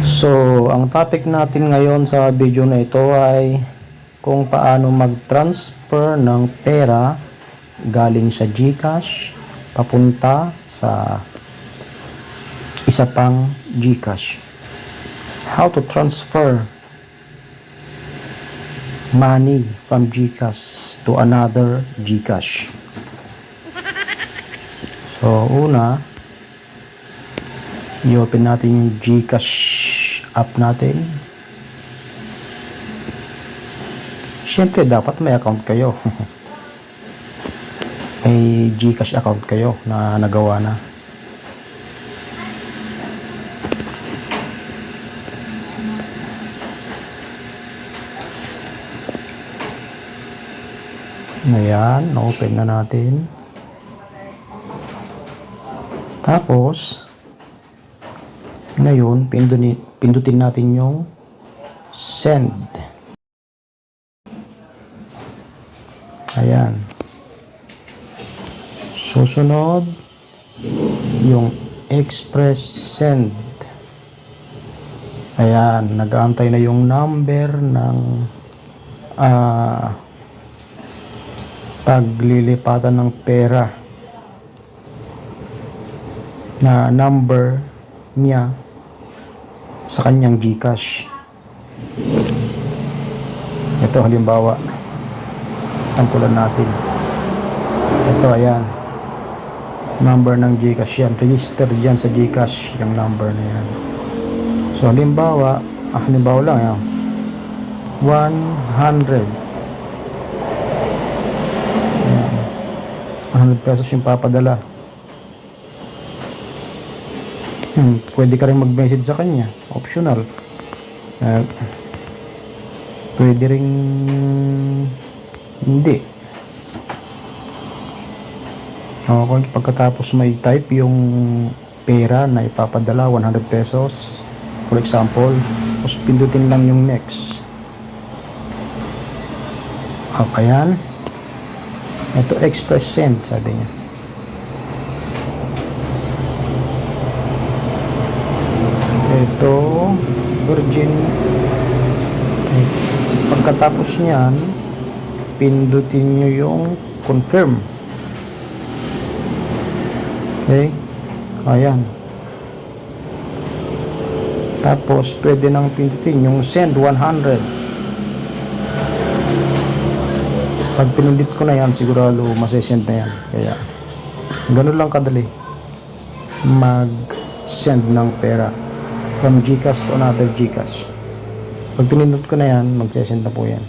So, ang topic natin ngayon sa video na ito ay kung paano mag-transfer ng pera galing sa GCash papunta sa isa pang GCash. How to transfer money from GCash to another GCash. So, una, i-open natin yung GCash app natin. Siyempre, dapat may account kayo. May GCash account kayo na nagawa na. Ayan, na-open na natin. Tapos, ngayon, pindutin natin yung send. Ayan. Susunod, yung express send. Ayan, nag-aantay na yung number ng paglilipatan ng pera na number niya sa kanyang GCash. Ito halimbawa, sampulan natin. Ito, ayan, number ng GCash yan, register dyan sa GCash yung number na yan. So halimbawa lang yan, 100 pesos yung papadala. Pwede ka rin mag-message sa kanya, optional. Pwede rin hindi. Okay, pagkatapos may type yung pera na ipapadala, 100 pesos for example, tapos pindutin lang yung next. Okay, yan. Ito, express send, sabi niya. Ito, Virgin. Pagkatapos niyan, pindutin nyo yung confirm. Okay? Ayan. Tapos, pwede nang pindutin yung send 100. Pag pinindit ko na yan, sigurado masisend na yan. Kaya, ganun lang kadali mag-send ng pera from GCash to another GCash. Pag pinindot ko na yan, mag-send na po yan.